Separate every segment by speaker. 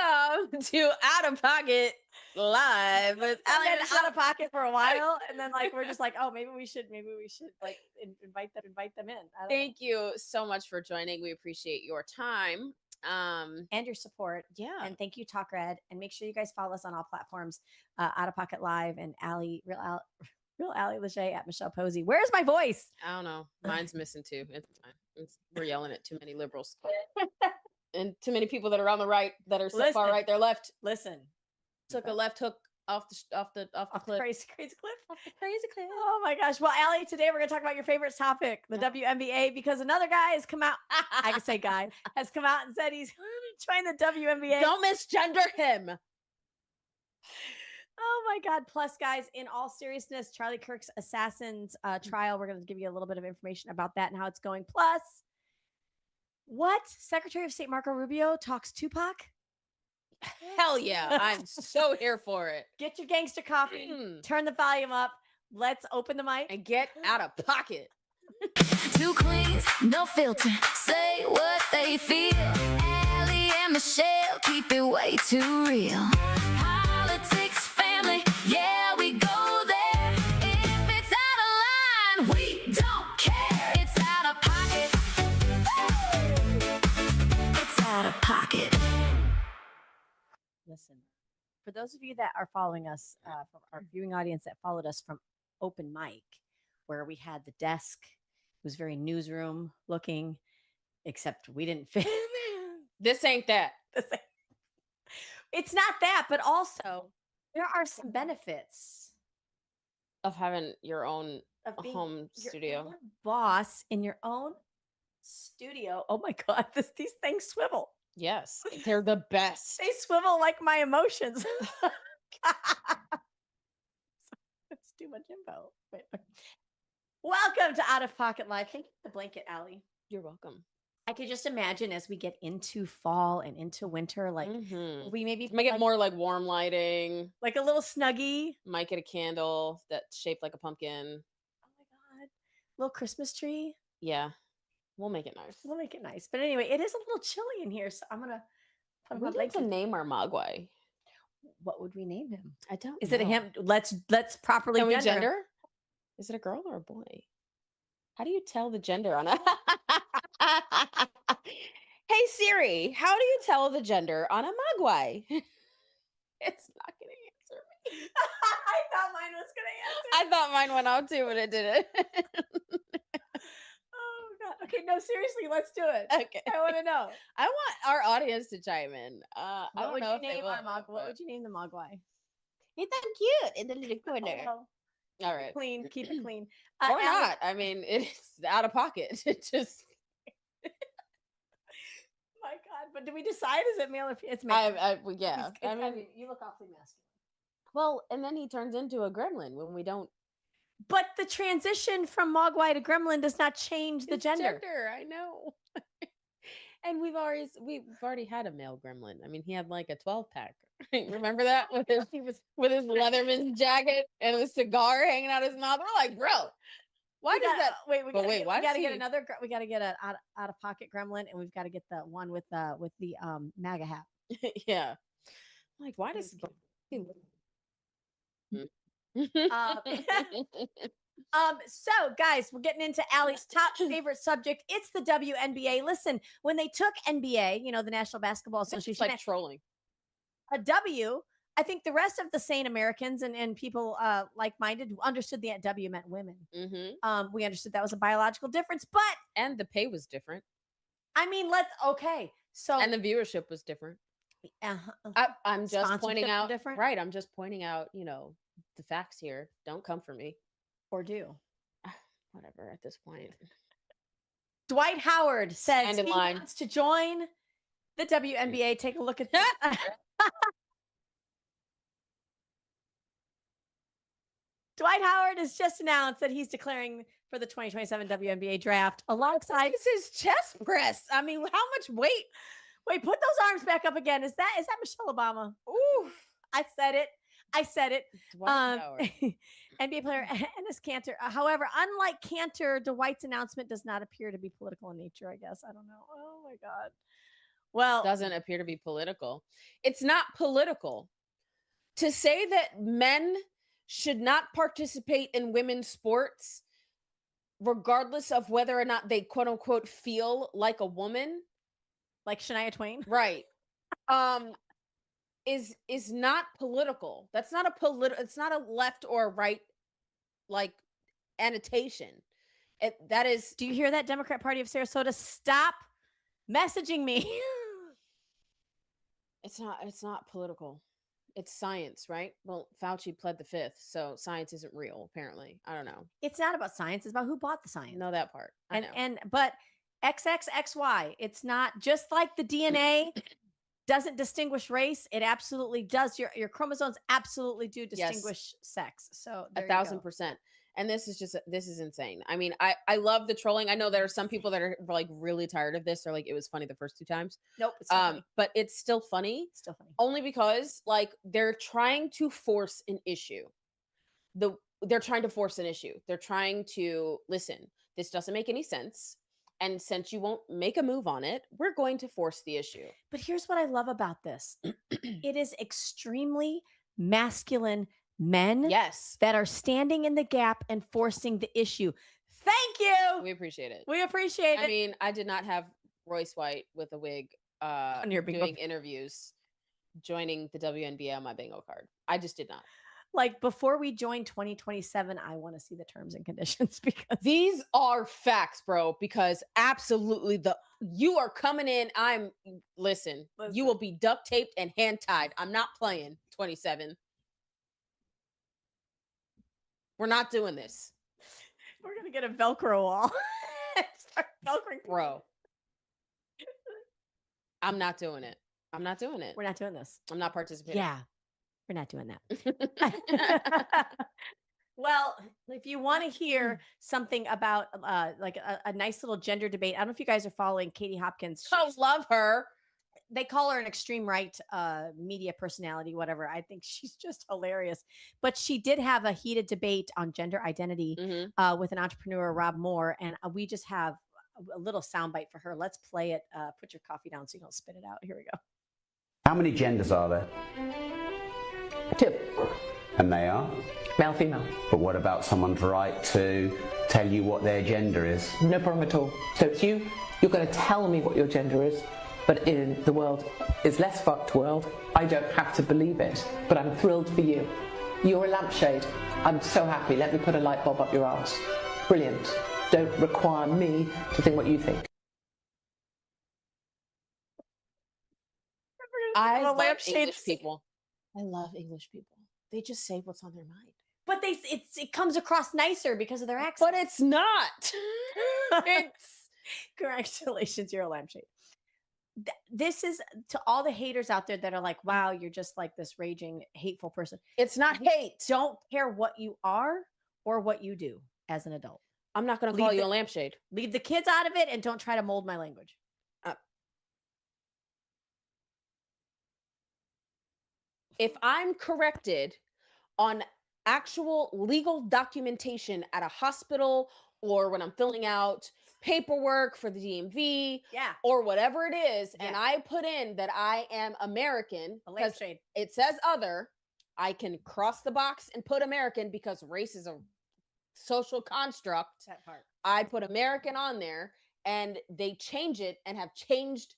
Speaker 1: Welcome to Out of Pocket Live with
Speaker 2: I've
Speaker 1: Allie
Speaker 2: been
Speaker 1: Michelle.
Speaker 2: out of pocket for a while, and then like we're just like, oh, maybe we should like invite them in. I don't know.
Speaker 1: Thank you so much for joining. We appreciate your time.
Speaker 2: And your support.
Speaker 1: Yeah.
Speaker 2: And thank you, Talk Red. And make sure you guys follow us on all platforms. Out of Pocket Live and Allie, real Allie Lachey at Michelle Posey. Where's my voice?
Speaker 1: I don't know. Mine's missing too. It's fine. We're yelling at too many liberals and too many people that are on the right that are so far right. They're left.
Speaker 2: Listen.
Speaker 1: Took a left hook off the cliff.
Speaker 2: Crazy cliff.
Speaker 1: Off the crazy cliff.
Speaker 2: Oh my gosh. Well, Allie, today we're gonna talk about your favorite topic, the WNBA, because another guy has come out. I can say guy has come out and said he's trying the WNBA.
Speaker 1: Don't misgender him.
Speaker 2: Oh my God. Plus, guys, in all seriousness, Charlie Kirk's assassins trial, we're going to give you a little bit of information about that and how it's going. Plus, what? Secretary of State Marco Rubio talks Tupac?
Speaker 1: Hell yeah. I'm so here for it.
Speaker 2: Get your gangster coffee, turn the volume up. Let's open the mic
Speaker 1: and get out of pocket.
Speaker 3: Two queens, no filter, say what they feel. Allie and Michelle keep it way too real. Politics, family, yeah, we go there. If it's out of line, we don't care. It's out of pocket. It's out of pocket.
Speaker 2: Listen, for those of you that are following us, from our viewing audience that followed us from open mic, where we had the desk, it was very newsroom looking, except we didn't fit.
Speaker 1: This ain't that.
Speaker 2: It's not that, but also there are some benefits
Speaker 1: of having your own home studio.
Speaker 2: Own boss in your own studio. Oh my God, these things swivel.
Speaker 1: Yes, they're the best.
Speaker 2: They swivel like my emotions. It's too much info. Wait. Welcome to Out of Pocket Live. Thank you for the blanket, Allie.
Speaker 1: You're welcome.
Speaker 2: I could just imagine as we get into fall and into winter, like we maybe
Speaker 1: make it more like warm lighting,
Speaker 2: like a little snuggie.
Speaker 1: Might get a candle that's shaped like a pumpkin.
Speaker 2: Oh my God, little Christmas tree.
Speaker 1: Yeah. We'll make it nice.
Speaker 2: We'll make it nice. But anyway, it is a little chilly in here, so I'm gonna put
Speaker 1: we need to name our Mogwai.
Speaker 2: What would we name him?
Speaker 1: I don't
Speaker 2: Is
Speaker 1: know.
Speaker 2: it a him? Let's properly
Speaker 1: gender. Is it a girl or a boy? How do you tell the gender on a Hey Siri, how do you tell the gender on a Mogwai? It's not gonna answer me.
Speaker 2: I thought mine was gonna answer.
Speaker 1: I thought mine went out too, but it didn't.
Speaker 2: Okay, no, seriously, let's do it.
Speaker 1: Okay.
Speaker 2: I want to know.
Speaker 1: I want our audience to chime in.
Speaker 2: What would you name the Mogwai?
Speaker 1: He's so cute in the little corner.
Speaker 2: Oh,
Speaker 1: all right.
Speaker 2: Clean, keep it clean.
Speaker 1: Or not. I mean, it's out of pocket. It just
Speaker 2: my God, but do we decide is it male or female? It's male.
Speaker 1: Yeah.
Speaker 2: I mean, you look awfully masculine.
Speaker 1: Well, and then he turns into a gremlin when we don't.
Speaker 2: But the transition from Mogwai to gremlin does not change the gender.
Speaker 1: I know. And we've already had a male gremlin. I mean, he had like a 12-pack. Remember that with his Leatherman's jacket and a cigar hanging out his mouth. We're like, bro, why does that?
Speaker 2: Wait, we gotta get another. We gotta get an out of pocket gremlin, and we've got to get the one with the MAGA hat.
Speaker 1: Yeah. Like, why does?
Speaker 2: So guys, we're getting into Allie's top favorite subject. It's the WNBA. Listen, when they took NBA, the National Basketball Association,
Speaker 1: it's like trolling.
Speaker 2: A W, I think the rest of the sane Americans and people like-minded understood the W meant women.
Speaker 1: Mm-hmm.
Speaker 2: We understood that was a biological difference,
Speaker 1: and the pay was different.
Speaker 2: I mean, and
Speaker 1: the viewership was different. I'm just pointing out different. Right. I'm just pointing out, the facts here. Don't come for me.
Speaker 2: Or do.
Speaker 1: Whatever at this point.
Speaker 2: Dwight Howard says he wants to join the WNBA. Take a look at that. Dwight Howard has just announced that he's declaring for the 2027 WNBA draft alongside
Speaker 1: his chest press. I mean, how much weight?
Speaker 2: Wait, put those arms back up again. Is that Michelle Obama?
Speaker 1: Ooh,
Speaker 2: I said it. NBA player Enes Kanter. However, unlike Kanter, Dwight's announcement does not appear to be political in nature, I guess. I don't know. Oh my God. Well,
Speaker 1: doesn't appear to be political. It's not political. To say that men should not participate in women's sports, regardless of whether or not they quote unquote feel like a woman,
Speaker 2: like Shania Twain.
Speaker 1: right? Is not political. That's not a it's not a left or a right like annotation. That is.
Speaker 2: Do you hear that, Democrat Party of Sarasota? Stop messaging me.
Speaker 1: It's not political. It's science, right? Well, Fauci pled the fifth, so science isn't real, apparently. I don't know.
Speaker 2: It's not about science, it's about who bought the science.
Speaker 1: Know that part. I know.
Speaker 2: But XXXY, it's not just like the DNA doesn't distinguish race. It absolutely does. Your chromosomes absolutely do distinguish sex. So
Speaker 1: 1,000%. And this is insane. I mean, I love the trolling. I know there are some people that are like really tired of this. They're like, it was funny the first 2 times.
Speaker 2: Nope. It's funny.
Speaker 1: But it's still funny.
Speaker 2: Still funny.
Speaker 1: Only because like they're trying to force an issue. They're trying to force an issue. They're trying to listen. This doesn't make any sense. And since you won't make a move on it, we're going to force the issue.
Speaker 2: But here's what I love about this. It is extremely masculine men that are standing in the gap and forcing the issue. Thank you.
Speaker 1: We appreciate it.
Speaker 2: We appreciate it.
Speaker 1: I mean, I did not have Royce White with a wig doing interviews, joining the WNBA on my bingo card. I just did not.
Speaker 2: Like before we join 2027, I want to see the terms and conditions because
Speaker 1: these are facts, bro. Because absolutely you are coming in. Listen, you will be duct taped and hand tied. I'm not playing 27. We're not doing this.
Speaker 2: We're gonna get a Velcro wall. Start Velcroing,
Speaker 1: bro. I'm not doing it. I'm not doing it.
Speaker 2: We're not doing this.
Speaker 1: I'm not participating.
Speaker 2: Yeah. We're not doing that. Well, if you want to hear something about like a nice little gender debate, I don't know if you guys are following Katie Hopkins.
Speaker 1: I love her.
Speaker 2: They call her an extreme right media personality, whatever. I think she's just hilarious. But she did have a heated debate on gender identity with an entrepreneur, Rob Moore. And we just have a little soundbite for her. Let's play it. Put your coffee down so you don't spit it out. Here we go.
Speaker 4: How many genders are there?
Speaker 5: 2.
Speaker 4: And they are?
Speaker 5: Male, female.
Speaker 4: But what about someone's right to tell you what their gender is?
Speaker 5: No problem at all. So it's you're going to tell me what your gender is, but in the world is less fucked world, I don't have to believe it, but I'm thrilled for you. You're a lampshade. I'm so happy. Let me put a light bulb up your arse. Brilliant. Don't require me to think what you think.
Speaker 1: I love English people. I love English people. They just say what's on their mind.
Speaker 2: But it comes across nicer because of their accent.
Speaker 1: But it's not. It's
Speaker 2: congratulations, you're a lampshade. This is to all the haters out there that are like, wow, you're just like this raging, hateful person.
Speaker 1: It's not hate.
Speaker 2: Don't care what you are or what you do as an adult.
Speaker 1: I'm not going to call you a lampshade.
Speaker 2: Leave the kids out of it and don't try to mold my language.
Speaker 1: If I'm corrected on actual legal documentation at a hospital or when I'm filling out paperwork for the DMV or whatever it is, and I put in that I am American, because it says other, I can cross the box and put American because race is a social construct.
Speaker 2: That part.
Speaker 1: I put American on there and they change it and have changed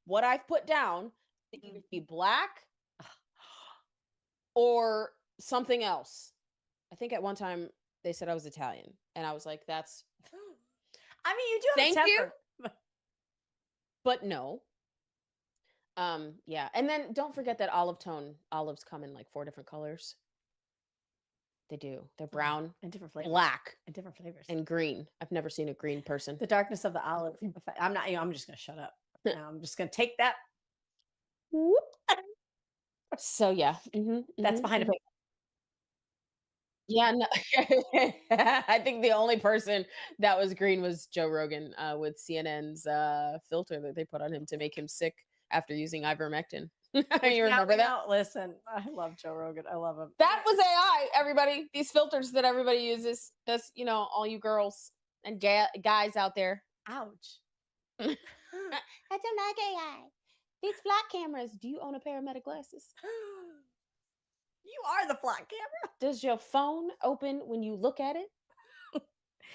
Speaker 1: what I've put down to either be black or something else. I think at one time they said I was Italian, and I was like, "That's."
Speaker 2: I mean, you do have
Speaker 1: Thank
Speaker 2: a
Speaker 1: you,
Speaker 2: temper.
Speaker 1: but no. Yeah, and then don't forget that olives come in like 4 different colors. They do. They're brown
Speaker 2: and different flavors,
Speaker 1: black
Speaker 2: and different flavors,
Speaker 1: and green. I've never seen a green person.
Speaker 2: The darkness of the olive. I'm not. I'm just gonna shut up. Now I'm just gonna take that. Whoop.
Speaker 1: So yeah,
Speaker 2: that's behind a paywall.
Speaker 1: Yeah, no. I think the only person that was green was Joe Rogan with CNN's filter that they put on him to make him sick after using ivermectin. You remember that?
Speaker 2: Listen, I love Joe Rogan. I love him.
Speaker 1: That was AI, everybody. These filters that everybody uses. That's, all you girls and guys out there.
Speaker 2: Ouch.
Speaker 1: I don't like AI. These flock cameras. Do you own a pair of Meta glasses?
Speaker 2: You are the flock camera.
Speaker 1: Does your phone open when you look at it?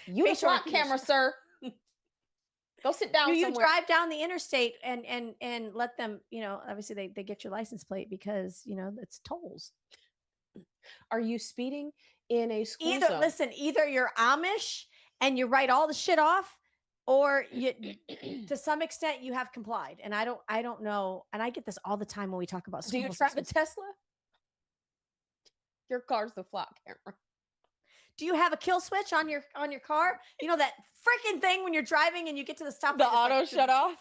Speaker 1: You the
Speaker 2: Facial
Speaker 1: flock camera,
Speaker 2: recognition.
Speaker 1: sir. Go sit down
Speaker 2: Do you
Speaker 1: somewhere.
Speaker 2: drive down the interstate and let them, obviously they get your license plate because, it's tolls.
Speaker 1: Are you speeding in a school
Speaker 2: Either
Speaker 1: zone?
Speaker 2: listen, either you're Amish and you write all the shit off, or you to some extent you have complied. And I don't know. And I get this all the time when we talk about
Speaker 1: Do you
Speaker 2: school
Speaker 1: drive a
Speaker 2: systems.
Speaker 1: Tesla? Your car's the flock camera.
Speaker 2: Do you have a kill switch on your car? You know that freaking thing when you're driving and you get to the stop.
Speaker 1: The auto shut off.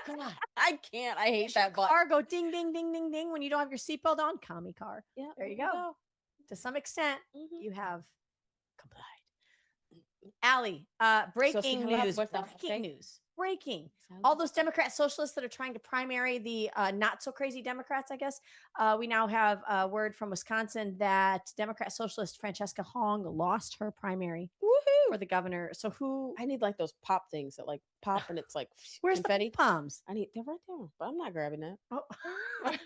Speaker 2: God.
Speaker 1: I can't. I hate that button.
Speaker 2: Car go ding ding ding ding ding when you don't have your seatbelt on. Commie car.
Speaker 1: Yeah,
Speaker 2: There you go. To some extent,
Speaker 1: Mhm.
Speaker 2: you have complied. Allie, breaking news. Breaking news. Breaking. All those Democrat socialists that are trying to primary the not so crazy Democrats, I guess. We now have a word from Wisconsin that Democrat socialist Francesca Hong lost her primary for the governor. So who?
Speaker 1: I need like those pop things that like pop and it's like
Speaker 2: Where's
Speaker 1: confetti.
Speaker 2: the palms?
Speaker 1: They're right there, but I'm not grabbing that.
Speaker 2: Oh. Did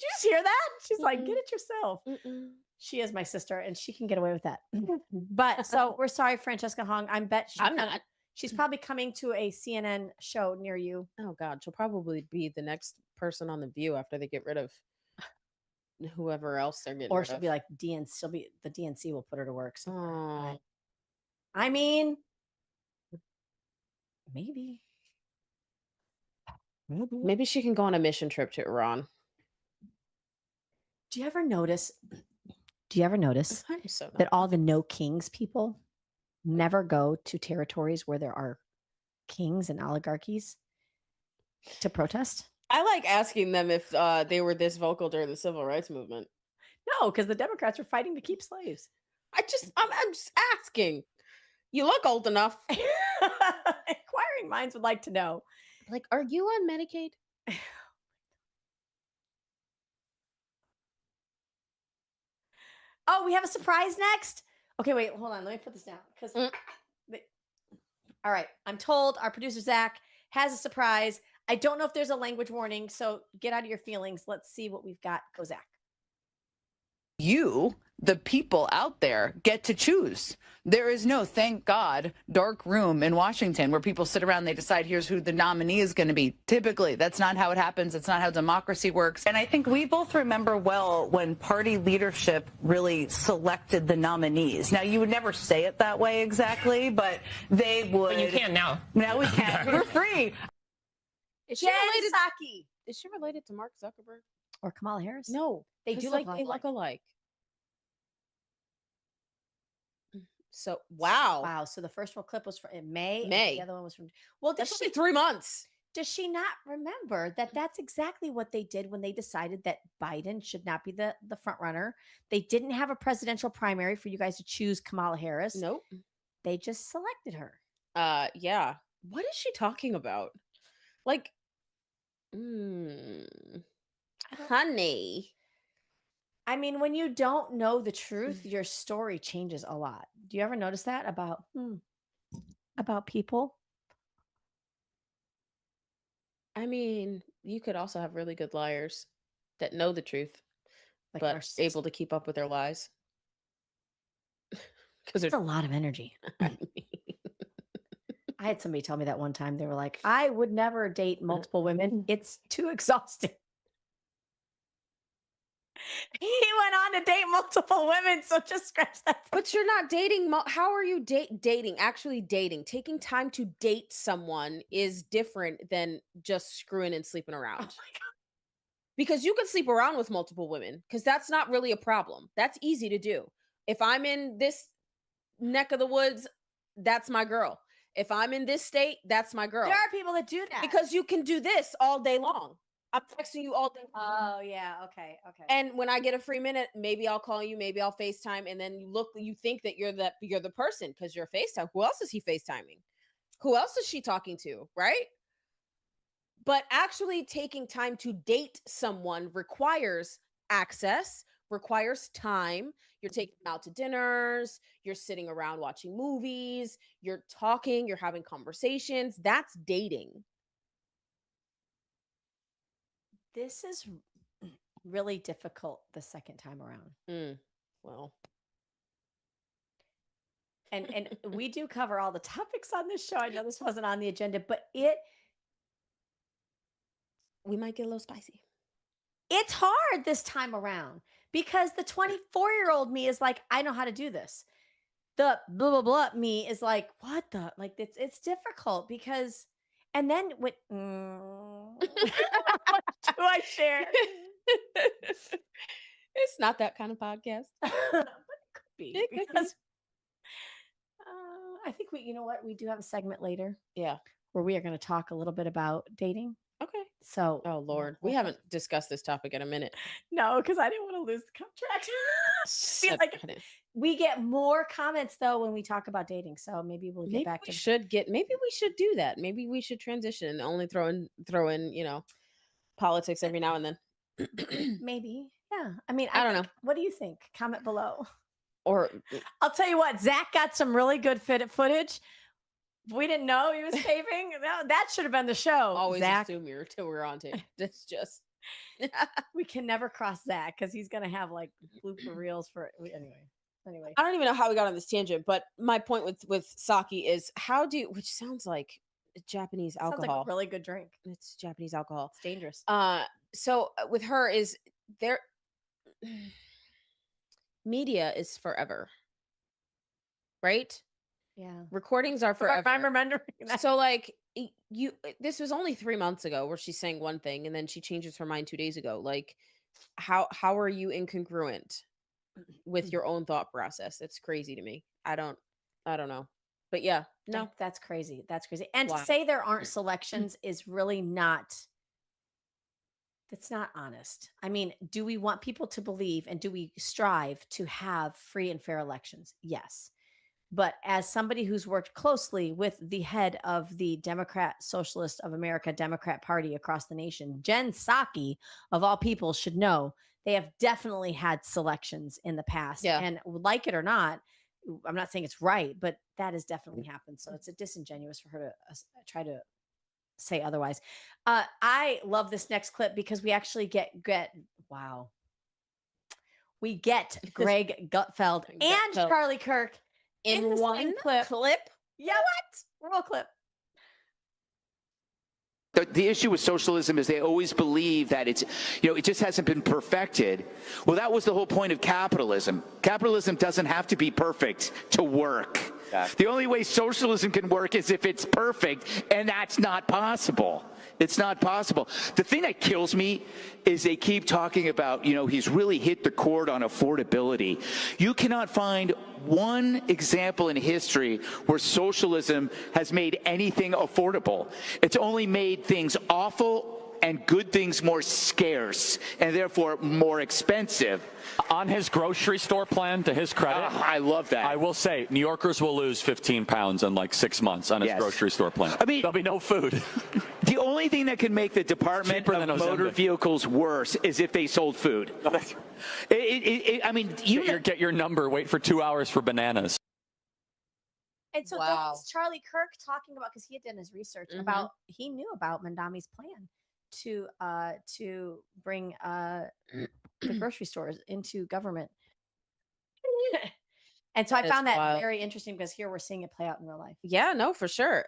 Speaker 2: you just hear that? She's like, get it yourself.
Speaker 1: Mm-mm.
Speaker 2: She is my sister, and she can get away with that. But so we're sorry, Francesca Hong. I bet
Speaker 1: I'm not.
Speaker 2: She's probably coming to a CNN show near you.
Speaker 1: Oh God, she'll probably be the next person on the View after they get rid of whoever else they're getting.
Speaker 2: Or she'll be like DNC. She'll be the DNC will put her to work.
Speaker 1: Oh.
Speaker 2: I mean, maybe.
Speaker 1: Maybe she can go on a mission trip to Iran.
Speaker 2: Do you ever notice?
Speaker 1: I'm so
Speaker 2: that all the no kings people never go to territories where there are kings and oligarchies to protest?
Speaker 1: I like asking them if they were this vocal during the civil rights movement.
Speaker 2: No, because the Democrats were fighting to keep slaves.
Speaker 1: I'm just asking. You look old enough.
Speaker 2: Inquiring minds would like to know.
Speaker 1: Like, are you on Medicaid?
Speaker 2: Oh, we have a surprise next. Okay, wait, hold on. Let me put this down because. All right, I'm told our producer Zach has a surprise. I don't know if there's a language warning, so get out of your feelings. Let's see what we've got. Go, Zach.
Speaker 6: You, the people out there, get to choose. There is no, thank God, dark room in Washington where people sit around and they decide here's who the nominee is going to be. Typically, that's not how it happens. It's not how democracy works. And I think we both remember well when party leadership really selected the nominees. Now, you would never say it that way exactly, but they would.
Speaker 7: But you can now.
Speaker 6: Now we can. We're free.
Speaker 1: Is she
Speaker 2: Jen
Speaker 1: related?
Speaker 2: Psaki.
Speaker 1: Is she related to Mark Zuckerberg?
Speaker 2: Or Kamala Harris?
Speaker 1: No,
Speaker 2: They
Speaker 1: 'cause,
Speaker 2: do
Speaker 1: like
Speaker 2: look
Speaker 1: they
Speaker 2: alike.
Speaker 1: look alike. So wow,
Speaker 2: So the first one clip was from in May.
Speaker 1: May.
Speaker 2: And the other one was from. Well,
Speaker 1: that's only 3 months.
Speaker 2: does she not remember that that's exactly what they did when they decided that Biden should not be the front runner? They didn't have a presidential primary for you guys to choose Kamala Harris.
Speaker 1: Nope.
Speaker 2: They just selected her.
Speaker 1: Yeah. What is she talking about? Like, honey.
Speaker 2: I mean, when you don't know the truth, your story changes a lot. Do you ever notice that about people?
Speaker 1: I mean, you could also have really good liars that know the truth,
Speaker 2: Like
Speaker 1: but
Speaker 2: narcissists?
Speaker 1: able to keep up with their lies. Because
Speaker 2: It's a lot of energy.
Speaker 1: I mean,
Speaker 2: I had somebody tell me that one time. They were like, I would never date multiple women. It's too exhausting. He went on to date multiple women, so just scratch that.
Speaker 1: but you're not dating. How are you dating? Actually dating. Taking time to date someone is different than just screwing and sleeping around.
Speaker 2: Oh my God.
Speaker 1: Because you can sleep around with multiple women because that's not really a problem. That's easy to do. If I'm in this neck of the woods, that's my girl. If I'm in this state, that's my girl.
Speaker 2: There are people that do that.
Speaker 1: Because you can do this all day long. I'm texting you all day long.
Speaker 2: Oh, yeah. Okay.
Speaker 1: And when I get a free minute, maybe I'll call you, maybe I'll FaceTime, and then you think that you're the person because you're FaceTime. Who else is he FaceTiming? Who else is she talking to? Right? But actually taking time to date someone requires access, requires time. You're taking them out to dinners, you're sitting around watching movies, you're talking, you're having conversations. That's dating.
Speaker 2: This is really difficult the second time around.
Speaker 1: Well,
Speaker 2: And we do cover all the topics on this show. I know this wasn't on the agenda, but
Speaker 1: we might get a little spicy.
Speaker 2: it's hard this time around because the 24-year-old me is like, I know how to do this. The blah blah blah me is like, what the, like, it's difficult because, and then what do I share?
Speaker 1: It's not that kind of podcast.
Speaker 2: But it could be
Speaker 1: It could be.
Speaker 2: because I think you know what, we do have a segment later
Speaker 1: Yeah.
Speaker 2: where we are going to talk a little bit about dating.
Speaker 1: Okay.
Speaker 2: So,
Speaker 1: Oh Lord, we haven't discussed this topic in a minute.
Speaker 2: No, because I didn't want to lose the contract. Feel
Speaker 1: Shut
Speaker 2: like
Speaker 1: up, honey.
Speaker 2: we get more comments though when we talk about dating. So maybe we'll get
Speaker 1: Maybe
Speaker 2: back
Speaker 1: we
Speaker 2: to
Speaker 1: should get. Maybe we should do that. Maybe we should transition and only throw in politics every now and then.
Speaker 2: maybe. Yeah. I mean,
Speaker 1: I don't
Speaker 2: think-
Speaker 1: know.
Speaker 2: What do you think? Comment below.
Speaker 1: Or
Speaker 2: I'll tell you what, Zach got some really good footage. We didn't know he was taping. That should have been the show.
Speaker 1: always
Speaker 2: Zach,
Speaker 1: assume you're till we're on tape. It's just
Speaker 2: we can never cross Zach because he's gonna have like blooper reels for anyway.
Speaker 1: I don't even know how we got on this tangent, but my point with sake is which sounds like Japanese
Speaker 2: Sounds
Speaker 1: alcohol.
Speaker 2: like a really good drink.
Speaker 1: It's Japanese alcohol.
Speaker 2: It's dangerous.
Speaker 1: So with her is there media is forever. Right?
Speaker 2: Yeah.
Speaker 1: Recordings are forever.
Speaker 2: I'm remembering that.
Speaker 1: So like this was only 3 months ago where she's saying one thing and then she changes her mind 2 days ago. Like how are you incongruent with your own thought process? It's crazy to me. I don't know. But yeah, no.
Speaker 2: That's crazy. That's crazy. And
Speaker 1: Wow.
Speaker 2: to say there aren't selections is really not, that's not honest. I mean, do we want people to believe and do we strive to have free and fair elections? Yes. But as somebody who's worked closely with the head of the Democrat Socialist of America Democrat Party across the nation, Jen Psaki, of all people, should know they have definitely had selections in the past.
Speaker 1: Yeah.
Speaker 2: And like it or not, I'm not saying it's right, but that has definitely happened. So it's disingenuous for her to try to say otherwise. I love this next clip because we actually get wow. We get Greg Gutfeld and
Speaker 1: Gutfeld.
Speaker 2: Charlie Kirk
Speaker 1: In
Speaker 2: the
Speaker 1: one
Speaker 2: same clip. Yeah, what? Roll clip.
Speaker 7: The issue with socialism is they always believe that it just hasn't been perfected. Well, that was the whole point of capitalism. Capitalism doesn't have to be perfect to work. The only way socialism can work is if it's perfect, and that's not possible. It's not possible. The thing that kills me is they keep talking about, he's really hit the chord on affordability. You cannot find one example in history where socialism has made anything affordable. It's only made things awful and good things more scarce and therefore more expensive.
Speaker 8: On his grocery store plan, to his credit,
Speaker 7: I love that.
Speaker 8: I will say New Yorkers will lose 15 pounds in like 6 months on his
Speaker 7: Yes.
Speaker 8: grocery store plan.
Speaker 7: I mean-
Speaker 8: there'll be no food.
Speaker 7: The only thing that can make the Department
Speaker 8: Cheaper than
Speaker 7: of Motor
Speaker 8: Ozempic.
Speaker 7: Vehicles worse is if they sold food.
Speaker 8: Get your number, wait for 2 hours for bananas.
Speaker 2: And so that
Speaker 1: Wow.
Speaker 2: was Charlie Kirk talking about, because he had done his research about, he knew about Mandami's plan to bring the grocery stores into government. And so I
Speaker 1: That is
Speaker 2: found that
Speaker 1: wild.
Speaker 2: very interesting because here we're seeing it play out in real life.
Speaker 1: Yeah, no, for sure.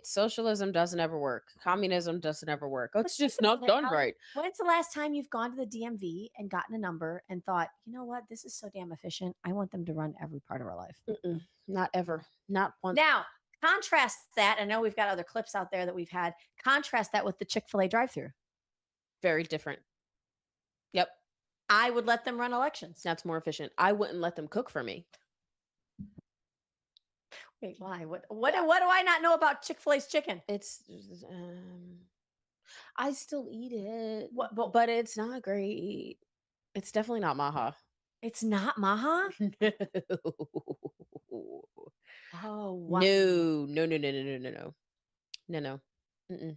Speaker 1: Socialism doesn't ever work. Communism doesn't ever work. It's
Speaker 2: think
Speaker 1: just not
Speaker 2: about it,
Speaker 1: done
Speaker 2: how-
Speaker 1: right.
Speaker 2: When's the last time you've gone to the DMV and gotten a number and thought, you know what, this is so damn efficient. I want them to run every part of our life.
Speaker 1: Not ever. Not once.
Speaker 2: Now, contrast that. I know we've got other clips out there that we've had. Contrast that with the Chick-fil-A drive-through.
Speaker 1: Very different. Yep.
Speaker 2: I would let them run elections.
Speaker 1: That's more efficient. I wouldn't let them cook for me.
Speaker 2: Wait, why? What do I not know about Chick-fil-A's chicken?
Speaker 1: It's I still eat it.
Speaker 2: What-
Speaker 1: But it's not great. It's definitely not Maha.
Speaker 2: It's not Maha?
Speaker 1: No.
Speaker 2: Oh, wow.
Speaker 1: No. Mm-mm.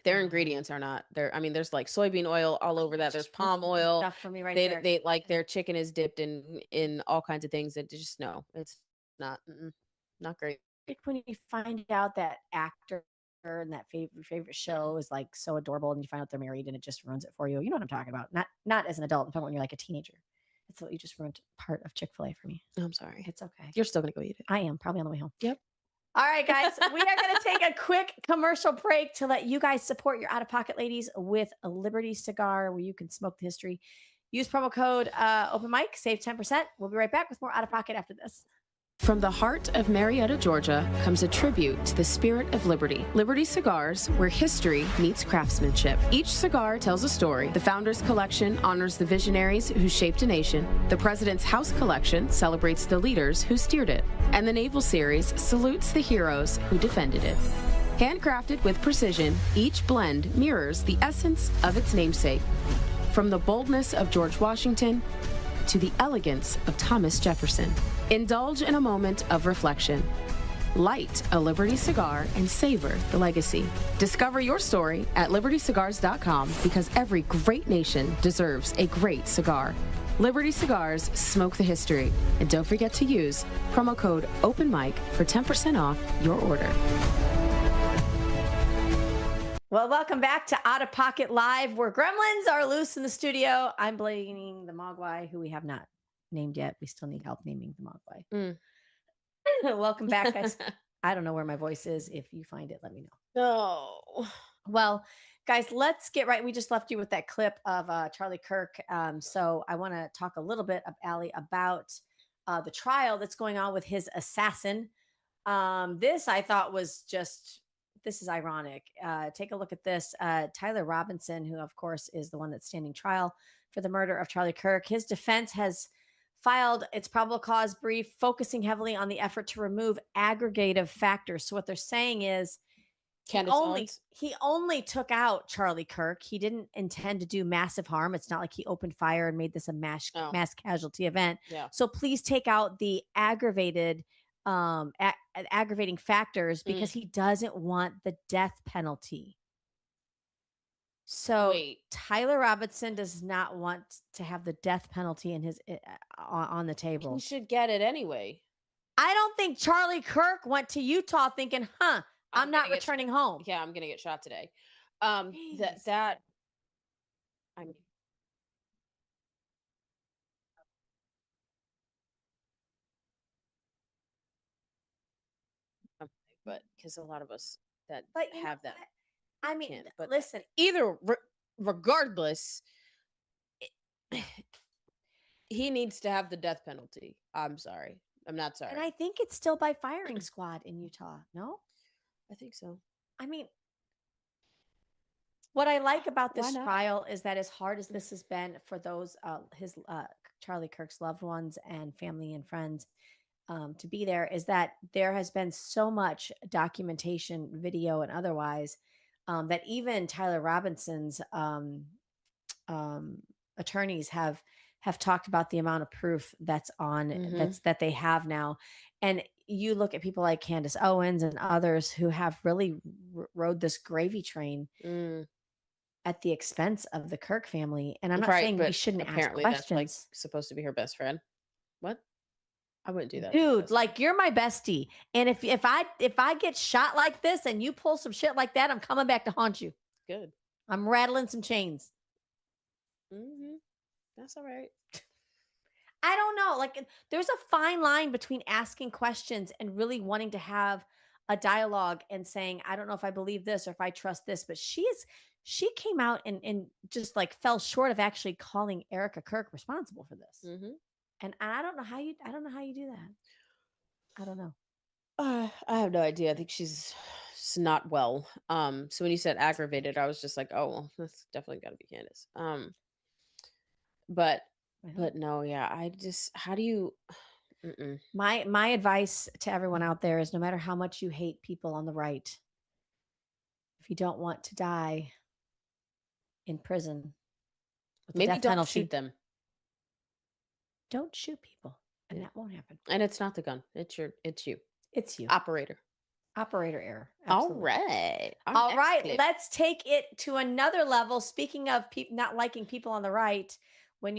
Speaker 1: Their ingredients are not there. I mean, there's like soybean oil all over that. There's palm oil.
Speaker 2: Stuff for me right
Speaker 1: They
Speaker 2: there.
Speaker 1: they like their chicken is dipped in all kinds of things that just no, it's not not great.
Speaker 2: Like when you find out that actor and that favorite show is like so adorable, and you find out they're married, and it just ruins it for you. You know what I'm talking about? Not as an adult. I'm talking about when you're like a teenager. It's what you just ruined part of Chick-fil-A for me.
Speaker 1: I'm sorry.
Speaker 2: It's okay.
Speaker 1: You're still gonna go eat it.
Speaker 2: I am probably on the way home.
Speaker 1: Yep.
Speaker 2: All right, guys, we are going to take a quick commercial break to let you guys support your out-of-pocket ladies with a Liberty cigar where you can smoke the history. Use promo code Open Mic, save 10%. We'll be right back with more Out of Pocket after this.
Speaker 9: From the heart of Marietta, Georgia, comes a tribute to the spirit of liberty. Liberty Cigars, where history meets craftsmanship. Each cigar tells a story. The Founders Collection honors the visionaries who shaped a nation. The President's House Collection celebrates the leaders who steered it. And the Naval Series salutes the heroes who defended it. Handcrafted with precision, each blend mirrors the essence of its namesake. From the boldness of George Washington to the elegance of Thomas Jefferson. Indulge in a moment of reflection. Light a Liberty cigar and savor the legacy. Discover your story at libertycigars.com because every great nation deserves a great cigar. Liberty Cigars, smoke the history. And don't forget to use promo code OpenMic for 10% off your order.
Speaker 2: Well, welcome back to Out of Pocket Live, where gremlins are loose in the studio. I'm blaming the Mogwai, who we have not named yet. We still need help naming the Mogwai. Welcome back, guys. I don't know where my voice is. If you find it, let me know.
Speaker 1: No.
Speaker 2: Well, guys, let's get right. We just left you with that clip of Charlie Kirk. So I want to talk a little bit, Allie, about the trial that's going on with his assassin. This I thought was just... This is ironic. Take a look at this. Tyler Robinson, who, of course, is the one that's standing trial for the murder of Charlie Kirk. His defense has filed its probable cause brief, focusing heavily on the effort to remove aggregative factors. So what they're saying is he only took out Charlie Kirk. He didn't intend to do massive harm. It's not like he opened fire and made this a mass casualty event.
Speaker 1: Yeah.
Speaker 2: So please take out the aggravating factors because he doesn't want the death penalty. So Tyler Robinson does not want to have the death penalty in his on the table.
Speaker 1: He should get it anyway.
Speaker 2: I don't think Charlie Kirk went to Utah thinking, I'm not returning home.
Speaker 1: Yeah, I'm gonna get shot today. I mean, but because a lot of us that have that,
Speaker 2: I mean,
Speaker 1: but
Speaker 2: listen,
Speaker 1: regardless, he needs to have the death penalty. I'm sorry. I'm not sorry.
Speaker 2: And I think it's still by firing squad in Utah. No,
Speaker 1: I think so.
Speaker 2: I mean, what I like about this trial is that as hard as this has been for those Charlie Kirk's loved ones and family and friends to be there, is that there has been so much documentation, video and otherwise, that even Tyler Robinson's attorneys have talked about the amount of proof that's on that they have now. And you look at people like Candace Owens and others who have really rode this gravy train at the expense of the Kirk family. And I'm not saying we shouldn't ask questions.
Speaker 1: That's like supposed to be her best friend. What? I wouldn't do that.
Speaker 2: Dude, like you're my bestie. And if I get shot like this and you pull some shit like that, I'm coming back to haunt you.
Speaker 1: Good.
Speaker 2: I'm rattling some chains.
Speaker 1: That's all right.
Speaker 2: I don't know. Like there's a fine line between asking questions and really wanting to have a dialogue and saying, I don't know if I believe this or if I trust this, but she came out and just like fell short of actually calling Erica Kirk responsible for this. And I don't know how you do that. I don't know.
Speaker 1: I have no idea. I think she's not well. So when you said aggravated, I was just like, oh, well, that's definitely got to be Candace. But no, yeah, how do you?
Speaker 2: My advice to everyone out there is no matter how much you hate people on the right, if you don't want to die in prison, with
Speaker 1: maybe
Speaker 2: the death
Speaker 1: don't
Speaker 2: penalty,
Speaker 1: shoot them.
Speaker 2: Don't shoot people, and that won't happen.
Speaker 1: And it's not the gun; it's you.
Speaker 2: It's you,
Speaker 1: operator
Speaker 2: error.
Speaker 1: Absolutely.
Speaker 2: All right. Let's take it to another level. Speaking of not liking people on the right. When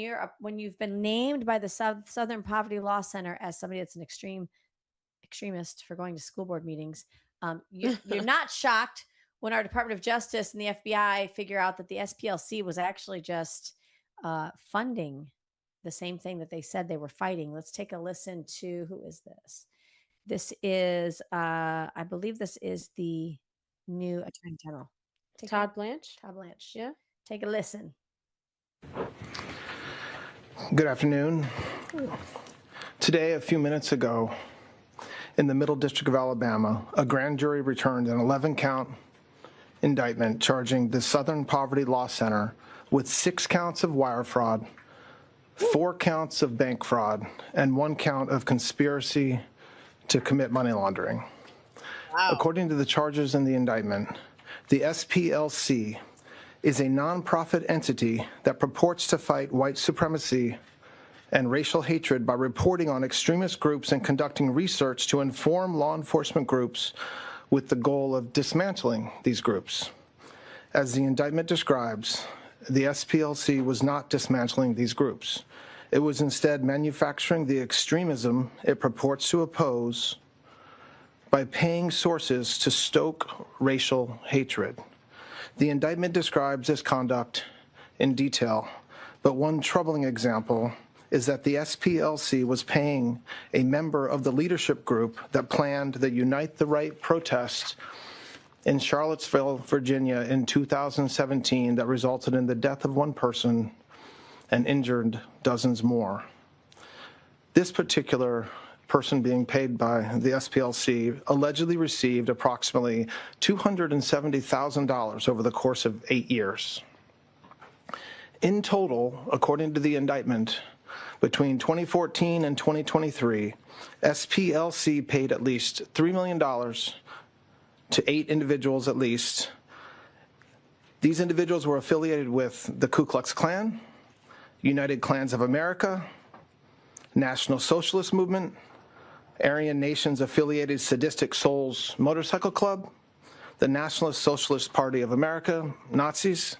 Speaker 2: you've been named by the Southern Poverty Law Center as somebody that's an extremist for going to school board meetings, you're not shocked when our Department of Justice and the FBI figure out that the SPLC was actually just funding the same thing that they said they were fighting. Let's take a listen to, who is this? This is, I believe this is the new Attorney General.
Speaker 1: Todd Blanche.
Speaker 2: Todd Blanche.
Speaker 1: Yeah.
Speaker 2: Take a listen.
Speaker 10: Good afternoon. Today, a few minutes ago, in the Middle District of Alabama, a grand jury returned an 11-count indictment charging the Southern Poverty Law Center with 6 counts of wire fraud, 4 counts of bank fraud, and 1 count of conspiracy to commit money laundering. Wow. According to the charges in the indictment, the SPLC is a nonprofit entity that purports to fight white supremacy and racial hatred by reporting on extremist groups and conducting research to inform law enforcement groups with the goal of dismantling these groups. As the indictment describes, the SPLC was not dismantling these groups. It was instead manufacturing the extremism it purports to oppose by paying sources to stoke racial hatred. The indictment describes this conduct in detail, but one troubling example is that the SPLC was paying a member of the leadership group that planned the Unite the Right protest in Charlottesville, Virginia in 2017 that resulted in the death of 1 person and injured dozens more. This particular person being paid by the SPLC allegedly received approximately $270,000 over the course of 8 years. In total, according to the indictment, between 2014 and 2023, SPLC paid at least $3 million to 8 individuals at least. These individuals were affiliated with the Ku Klux Klan, United Klans of America, National Socialist Movement, Aryan Nations affiliated Sadistic Souls Motorcycle Club, the Nationalist Socialist Party of America, Nazis,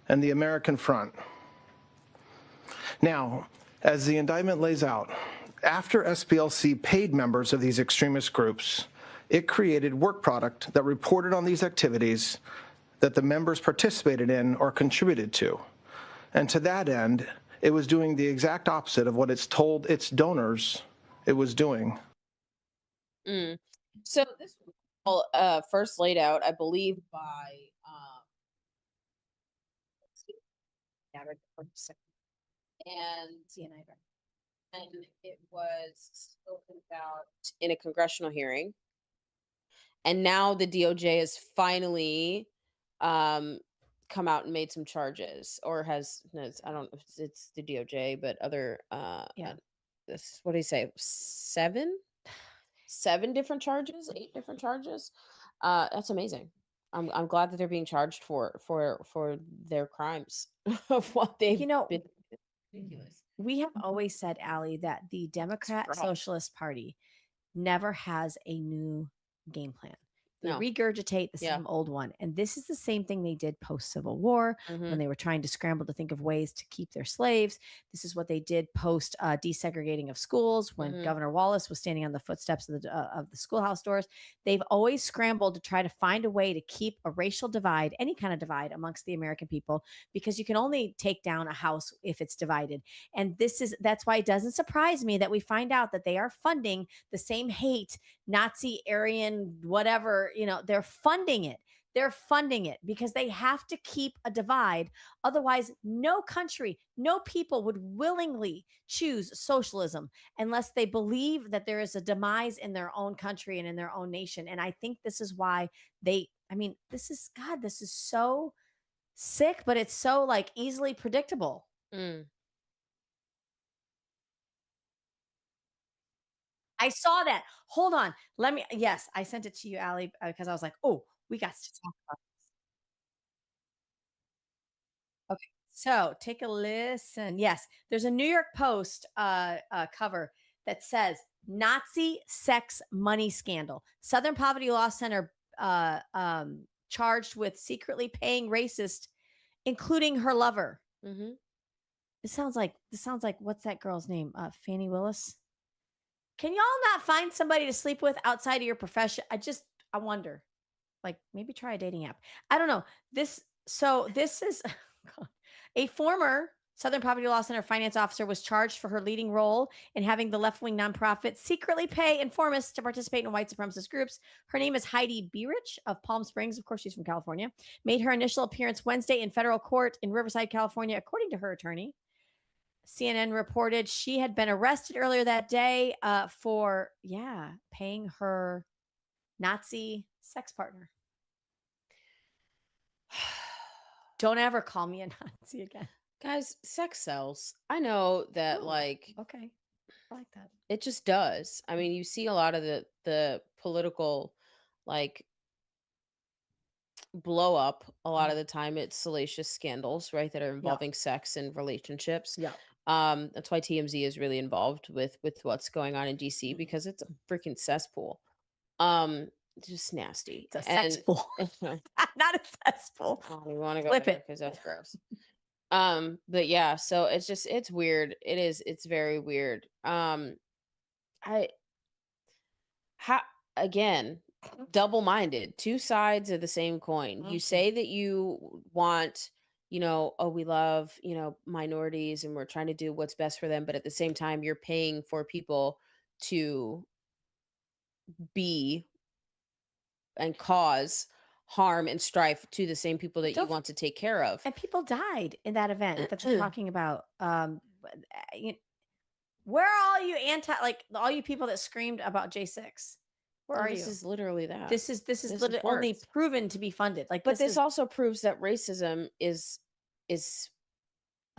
Speaker 10: and the American Front. Now, as the indictment lays out, after SPLC paid members of these extremist groups, it created work product that reported on these activities that the members participated in or contributed to. And to that end, it was doing the exact opposite of what it's told its donors it was doing.
Speaker 1: So this was all first laid out, I believe, by and it was spoken about in a congressional hearing. And now the DOJ has finally come out and made some charges, or has, no, I don't know if it's the DOJ, but other this, what do you say, 7 different charges, 8 different charges. That's amazing. I'm glad that they're being charged for their crimes of what they've been. Ridiculous.
Speaker 2: We have always said, Allie, that the Democrat Socialist Party never has a new game plan. They regurgitate the same old one. And this is the same thing they did post-Civil War when they were trying to scramble to think of ways to keep their slaves. This is what they did post desegregating of schools when Governor Wallace was standing on the footsteps of the schoolhouse doors. They've always scrambled to try to find a way to keep a racial divide, any kind of divide amongst the American people, because you can only take down a house if it's divided. And that's why it doesn't surprise me that we find out that they are funding the same hate, Nazi, Aryan, whatever. They're funding it. They're funding it because they have to keep a divide. Otherwise, no country, no people would willingly choose socialism unless they believe that there is a demise in their own country and in their own nation. And I think this is why this is so sick, but it's so easily predictable. I saw that. Hold on. Yes, I sent it to you, Allie, because I was like, oh, we got to talk about this. Okay. So take a listen. Yes, there's a New York Post cover that says Nazi sex money scandal. Southern Poverty Law Center charged with secretly paying racist, including her lover. This sounds like what's that girl's name? Fannie Willis. Can y'all not find somebody to sleep with outside of your profession? I wonder. like maybe try a dating app. I don't know. This is a former Southern Poverty Law Center finance officer was charged for her leading role in having the left-wing nonprofit secretly pay informants to participate in white supremacist groups. Her name is Heidi Beerich of Palm Springs. Of course, she's from California. Made her initial appearance Wednesday in federal court in Riverside, California, according to her attorney. CNN reported she had been arrested earlier that day for paying her Nazi sex partner. Don't ever call me a Nazi again.
Speaker 1: Guys, sex sells. I know that
Speaker 2: Okay. I like that.
Speaker 1: it just does. I mean, you see a lot of the political blow up. A lot of the time it's salacious scandals, right, that are involving sex and relationships.
Speaker 2: Yeah.
Speaker 1: That's why TMZ is really involved with what's going on in DC, because it's a freaking cesspool. It's just nasty.
Speaker 2: It's a cesspool. Not a cesspool.
Speaker 1: I don't even want to go
Speaker 2: Flip
Speaker 1: there
Speaker 2: it.
Speaker 1: because that's gross. But yeah, so it's weird. It's very weird. Again, double-minded, two sides of the same coin. You say that you want, we love, minorities and we're trying to do what's best for them, but at the same time you're paying for people to be and cause harm and strife to the same people that you want to take care of.
Speaker 2: And people died in that event that they're talking about. Where are all you all you people that screamed about J6? Where are you?
Speaker 1: This is literally that.
Speaker 2: This is literally only proven to be funded.
Speaker 1: But this also proves that racism is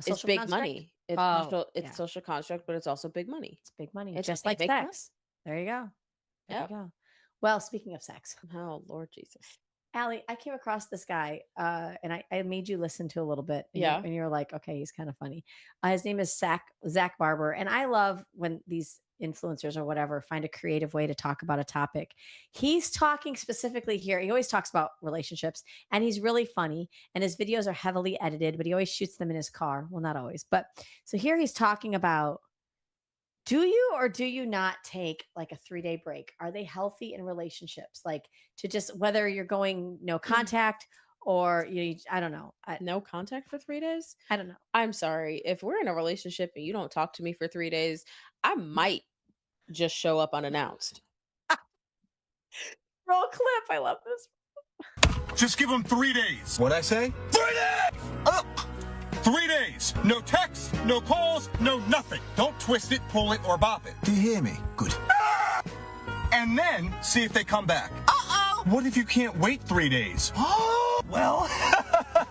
Speaker 2: social
Speaker 1: big
Speaker 2: construct?
Speaker 1: money. It's social construct, but it's also big money.
Speaker 2: It's big money.
Speaker 1: It's
Speaker 2: just like
Speaker 1: big
Speaker 2: sex. There you go. There you go. Well, speaking of sex.
Speaker 1: Oh, Lord Jesus.
Speaker 2: Allie, I came across this guy and I made you listen to a little bit. And you're like, okay, he's kind of funny. His name is Zach Barber. And I love when these influencers or whatever find a creative way to talk about a topic. He's talking specifically here. He always talks about relationships and he's really funny and his videos are heavily edited, but he always shoots them in his car. Well, not always, but so here he's talking about, do you or do you not take like a 3-day break? Are they healthy in relationships? Like to just, whether you're going no contact or I don't know.
Speaker 1: No contact for 3 days?
Speaker 2: I don't know.
Speaker 1: I'm sorry. If we're in a relationship and you don't talk to me for 3 days, I might just show up unannounced.
Speaker 2: Roll clip. I love this.
Speaker 11: Just give them 3 days. What'd I say? 3 days! 3 days. No text, no calls, no nothing. Don't twist it, pull it, or bop it. Do you hear me? Good. And then see if they come back. Uh-oh! What if you can't wait 3 days? Well...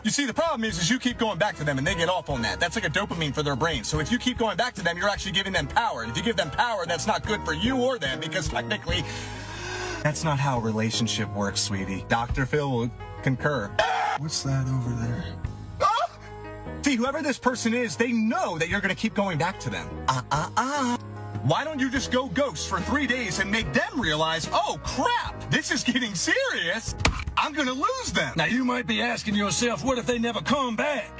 Speaker 11: You see, the problem is you keep going back to them and they get off on that. That's like a dopamine for their brain. So if you keep going back to them, you're actually giving them power. And if you give them power, that's not good for you or them because technically, that's not how a relationship works, sweetie. Dr. Phil will concur. What's that over there? See, whoever this person is, they know that you're going to keep going back to them. Why don't you just go ghost for 3 days and make them realize, oh, crap, this is getting serious. I'm going to lose them. Now, you might be asking yourself, what if they never come back?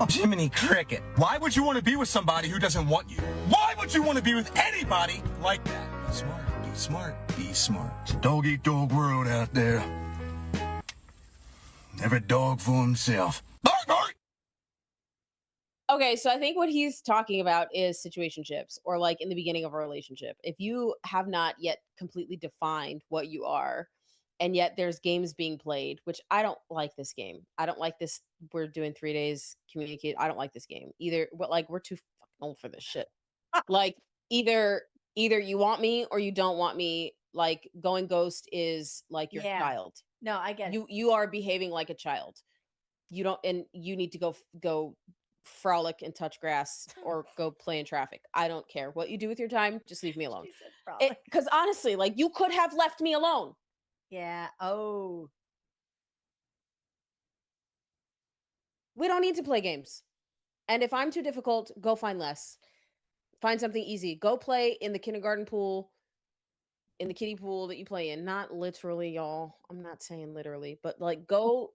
Speaker 11: Jiminy Cricket. Why would you want to be with somebody who doesn't want you? Why would you want to be with anybody like that? Be smart, be smart, be smart. It's a dog-eat-dog world out there. Every dog for himself. Bark, bark!
Speaker 1: Okay, so I think what he's talking about is situationships, or like in the beginning of a relationship. If you have not yet completely defined what you are, and yet there's games being played, which I don't like this game. I don't like this. We're doing 3 days communicate. I don't like this game either. But like, we're too fucking old for this shit. Like either you want me or you don't want me. Like going ghost is like your child.
Speaker 2: No, I get it.
Speaker 1: You are behaving like a child. You don't, and you need to go frolic and touch grass or go play in traffic. I don't care what you do with your time. Just leave me alone. Because honestly, like you could have left me alone.
Speaker 2: Yeah. Oh.
Speaker 1: We don't need to play games. And if I'm too difficult, go find less. Find something easy. Go play in the kindergarten pool, in the kiddie pool that you play in. Not literally, y'all. I'm not saying literally, but like go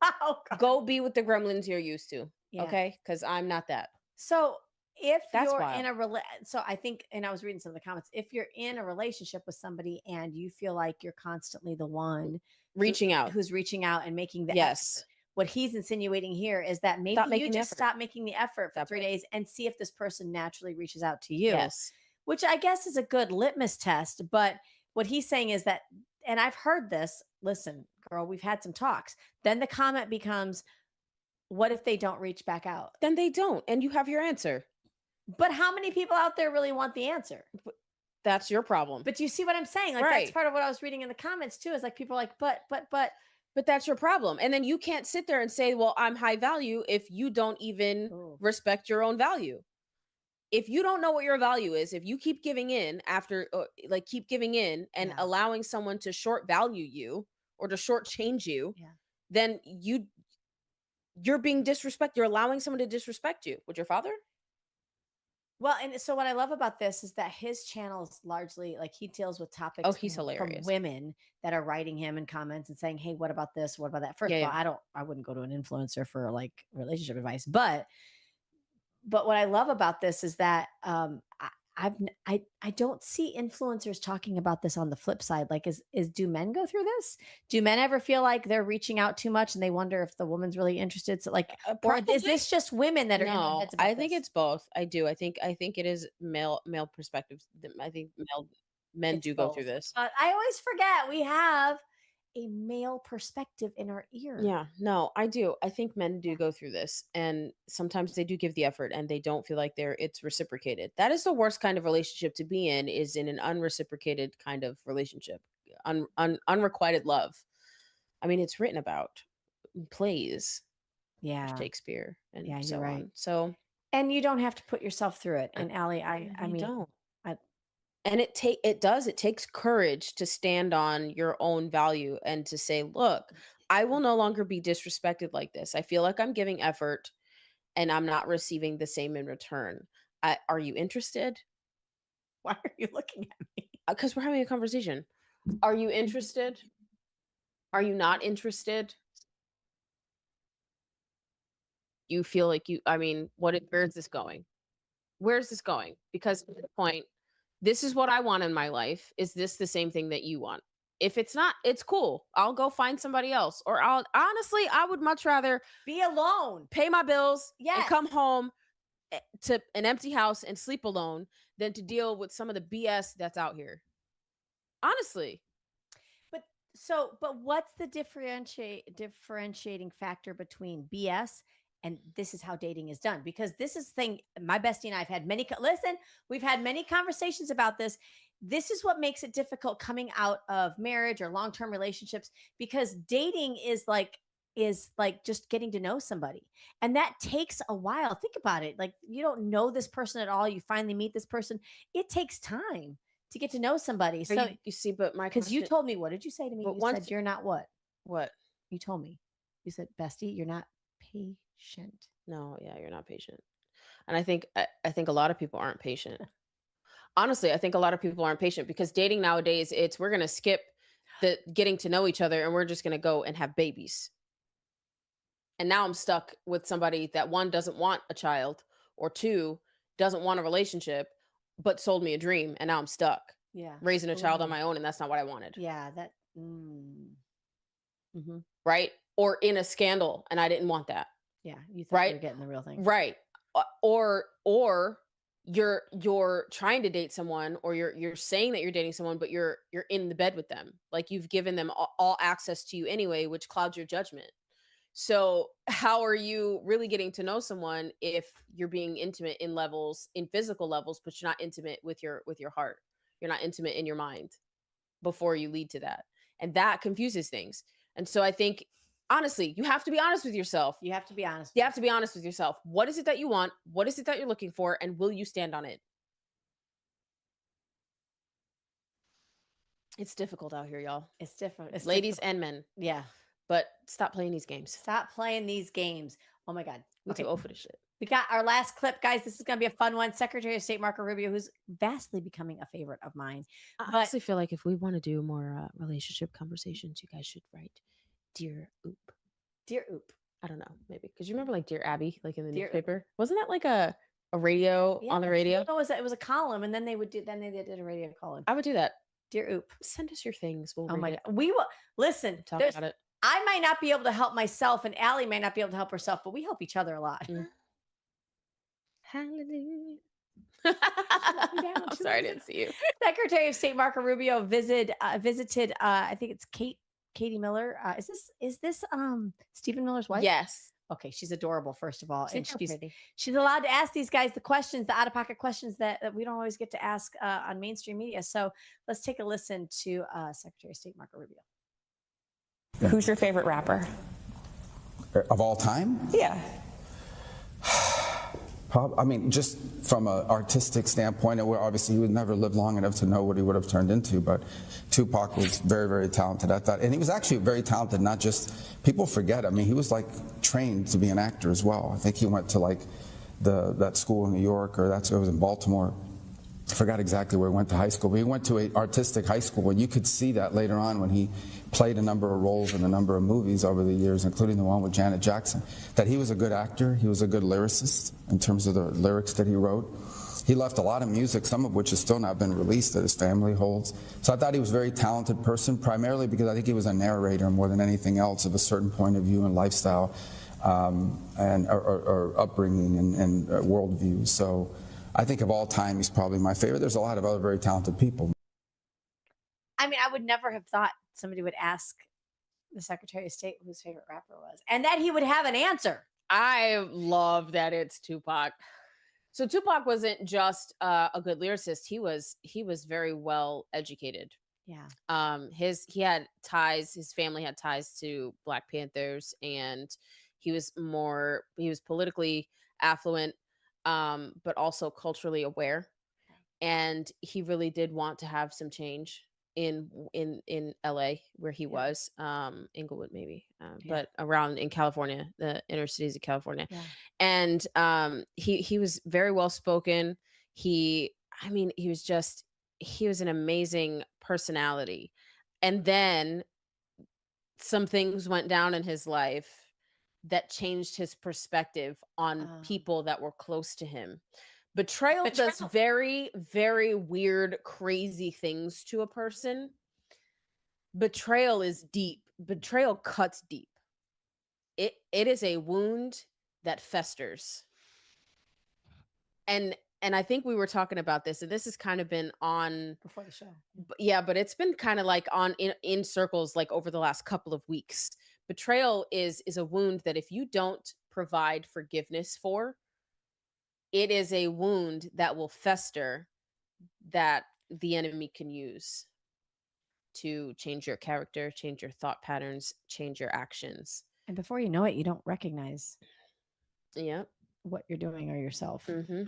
Speaker 1: be with the gremlins you're used to.
Speaker 2: Yeah.
Speaker 1: Okay? Because I'm not that.
Speaker 2: So if
Speaker 1: That's
Speaker 2: you're
Speaker 1: wild.
Speaker 2: in a so I think, and I was reading some of the comments, if you're in a relationship with somebody and you feel like you're constantly the one
Speaker 1: reaching out.
Speaker 2: who's reaching out and making the
Speaker 1: Yes.
Speaker 2: effort. What he's insinuating here is that maybe
Speaker 1: Stop
Speaker 2: you
Speaker 1: making the
Speaker 2: just
Speaker 1: effort.
Speaker 2: stop making the effort for
Speaker 1: Stop
Speaker 2: 3
Speaker 1: it.
Speaker 2: days and see if this person naturally reaches out to you.
Speaker 1: Yes.
Speaker 2: Which I guess is a good litmus test. But what he's saying is that, and I've heard this, listen, girl, we've had some talks. Then the comment becomes, what if they don't reach back out?
Speaker 1: Then they don't, and you have your answer.
Speaker 2: But how many people out there really want the answer?
Speaker 1: That's your problem.
Speaker 2: But you see what I'm saying? Like,
Speaker 1: Right.
Speaker 2: that's part of what I was reading in the comments too, is like people are like,
Speaker 1: But that's your problem. And then you can't sit there and say, well, I'm high value if you don't even respect your own value. If you don't know what your value is, if you keep giving in keep giving in and allowing someone to short value you or to short change you, then you're being disrespected. You're allowing someone to disrespect you. With your father?
Speaker 2: well, and so what I love about this is that his channel is largely like he deals with topics
Speaker 1: He's
Speaker 2: from
Speaker 1: hilarious.
Speaker 2: women that are writing him in comments and saying, hey, what about this? What about that? First of all, I wouldn't go to an influencer for like relationship advice, but what I love about this is that I don't see influencers talking about this on the flip side. Like, do men go through this? Do men ever feel like they're reaching out too much and they wonder if the woman's really interested? So like, or is this just women that are in their
Speaker 1: No,
Speaker 2: heads about
Speaker 1: I think
Speaker 2: this?
Speaker 1: it's both. I do. I think it is male perspectives. I think men
Speaker 2: It's
Speaker 1: do go through
Speaker 2: both.
Speaker 1: this.
Speaker 2: I always forget we have a male perspective in our ear.
Speaker 1: Yeah, no, I do. I think men do go through this, and sometimes they do give the effort and they don't feel like it's reciprocated. That is the worst kind of relationship to be in, is in an unreciprocated kind of relationship. Unrequited love. I mean, it's written about in plays.
Speaker 2: Yeah.
Speaker 1: Shakespeare and
Speaker 2: Yeah,
Speaker 1: so
Speaker 2: you're right.
Speaker 1: on. So,
Speaker 2: and you don't have to put yourself through it. And Allie, I mean,
Speaker 1: don't. And it takes courage to stand on your own value and to say, look, I will no longer be disrespected like this. I feel like I'm giving effort and I'm not receiving the same in return. Are you interested?
Speaker 2: Why are you looking at me?
Speaker 1: Because we're having a conversation. Are you interested? Are you not interested? You feel like where is this going? Where is this going? Because at the point, this is what I want in my life. Is this the same thing that you want? If it's not, it's cool. I'll go find somebody else. Or I would much rather
Speaker 2: be alone,
Speaker 1: pay my bills, and
Speaker 2: Yes.
Speaker 1: come home to an empty house and sleep alone than to deal with some of the BS that's out here. Honestly.
Speaker 2: But what's the differentiating factor between BS and this is how dating is done? Because this is the thing, my bestie and I have had we've had many conversations about this. This is what makes it difficult coming out of marriage or long-term relationships, because dating is like just getting to know somebody. And that takes a while. Think about it. Like, you don't know this person at all. You finally meet this person. It takes time to get to know somebody. So
Speaker 1: you see, but
Speaker 2: because you told me, what did you say to me?
Speaker 1: But
Speaker 2: You said you're not what?
Speaker 1: What?
Speaker 2: You told me. You said, bestie, you're not patient.
Speaker 1: No, yeah, you're not patient. And I think a lot of people aren't patient. Honestly, I think a lot of people aren't patient because dating nowadays, we're going to skip the getting to know each other and we're just going to go and have babies. And now I'm stuck with somebody that, one, doesn't want a child, or two, doesn't want a relationship, but sold me a dream. And now I'm stuck.
Speaker 2: Yeah.
Speaker 1: Raising a child on my own. And that's not what I wanted.
Speaker 2: Yeah.
Speaker 1: Right. Or in a scandal. And I didn't want that.
Speaker 2: Yeah. You thought you were getting the real thing.
Speaker 1: Right. Or you're trying to date someone, or you're saying that you're dating someone, but you're in the bed with them. Like, you've given them all access to you anyway, which clouds your judgment. So how are you really getting to know someone if you're being intimate in physical levels, but you're not intimate with your heart? You're not intimate in your mind before you lead to that. And that confuses things. And so I think, honestly, you have to be honest with yourself.
Speaker 2: You have to be honest.
Speaker 1: You have to be honest with yourself. What is it that you want? What is it that you're looking for? And will you stand on it? It's difficult out here, y'all.
Speaker 2: It's different. It's
Speaker 1: ladies
Speaker 2: difficult.
Speaker 1: and men.
Speaker 2: Yeah.
Speaker 1: But stop playing these games.
Speaker 2: Stop playing these games. Oh my God.
Speaker 1: We're too old for this shit.
Speaker 2: We got our last clip, guys. This is going to be a fun one. Secretary of State Marco Rubio, who's vastly becoming a favorite of mine.
Speaker 1: I honestly feel like if we want to do more relationship conversations, you guys should write Dear Oop.
Speaker 2: Dear Oop.
Speaker 1: I don't know, maybe. Because you remember like Dear Abby, like in the newspaper? Wasn't that like a radio on the radio?
Speaker 2: No, it was a column, and then they did a radio column.
Speaker 1: I would do that.
Speaker 2: Dear Oop,
Speaker 1: send us your things. We'll
Speaker 2: oh
Speaker 1: read
Speaker 2: my
Speaker 1: it.
Speaker 2: God. We will listen.
Speaker 1: Talk
Speaker 2: there's-
Speaker 1: about it.
Speaker 2: I might not be able to help myself, and Allie might not be able to help herself, but we help each other a lot.
Speaker 1: Hallelujah. I'm sorry, I didn't see you.
Speaker 2: Secretary of State Marco Rubio visited. I think it's Katie Miller. Is this Stephen Miller's wife?
Speaker 1: Yes.
Speaker 2: Okay, she's adorable. First of all, and
Speaker 1: Super pretty.
Speaker 2: she's allowed to ask these guys the questions, the out of pocket questions that we don't always get to ask on mainstream media. So let's take a listen to Secretary of State Marco Rubio.
Speaker 12: Who's your favorite rapper?
Speaker 13: Of all time?
Speaker 12: Yeah.
Speaker 13: I mean, just from an artistic standpoint, obviously he would never live long enough to know what he would have turned into, but Tupac was very, very talented at that. And he was actually very talented, not just, people forget, I mean, he was like trained to be an actor as well. I think he went to like that school in New York, or it was in Baltimore. I forgot exactly where he went to high school, but he went to an artistic high school, and you could see that later on when he played a number of roles in a number of movies over the years, including the one with Janet Jackson, that he was a good actor, he was a good lyricist in terms of the lyrics that he wrote. He left a lot of music, some of which has still not been released, that his family holds. So I thought he was a very talented person, primarily because I think he was a narrator more than anything else of a certain point of view and lifestyle or upbringing and worldview. So I think of all time, he's probably my favorite. There's a lot of other very talented people.
Speaker 2: I mean, I would never have thought somebody would ask the Secretary of State who his favorite rapper was, and that he would have an answer.
Speaker 1: I love that it's Tupac. So Tupac wasn't just a good lyricist. He was very well educated.
Speaker 2: Yeah.
Speaker 1: He had ties, his family had ties to Black Panthers, and he was politically affluent, but also culturally aware. And he really did want to have some change in LA where he was, Inglewood maybe, but around in California, the inner cities of California.
Speaker 2: Yeah.
Speaker 1: And he was very well spoken. He was an amazing personality. And then some things went down in his life that changed his perspective on people that were close to him. Betrayal does very, very weird, crazy things to a person. Betrayal is deep. Betrayal cuts deep. It is a wound that festers. And I think we were talking about this, and this has kind of been on
Speaker 2: before the show.
Speaker 1: Yeah, but it's been kind of like on in circles like over the last couple of weeks. Betrayal is a wound that if you don't provide forgiveness for, it is a wound that will fester, that the enemy can use to change your character, change your thought patterns, change your actions.
Speaker 2: And before you know it, you don't recognize
Speaker 1: what
Speaker 2: you're doing or yourself.
Speaker 1: Mm-hmm.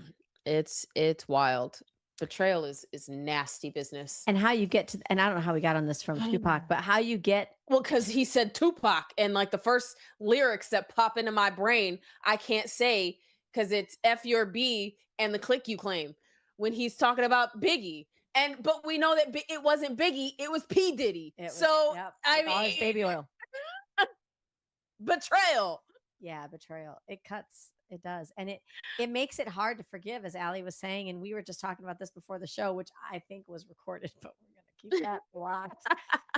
Speaker 1: It's wild. Betrayal is nasty business.
Speaker 2: And how you get to, and I don't know how we got on this from Tupac, but how you get.
Speaker 1: Well, because he said Tupac, and like the first lyrics that pop into my brain, I can't say because it's F your B and the click you claim when he's talking about Biggie. But we know that it wasn't Biggie, it was P. Diddy. I mean,
Speaker 2: all his baby oil.
Speaker 1: Betrayal.
Speaker 2: Yeah, betrayal. It cuts. It does. And it makes it hard to forgive, as Allie was saying. And we were just talking about this before the show, which I think was recorded, but we're going to keep that locked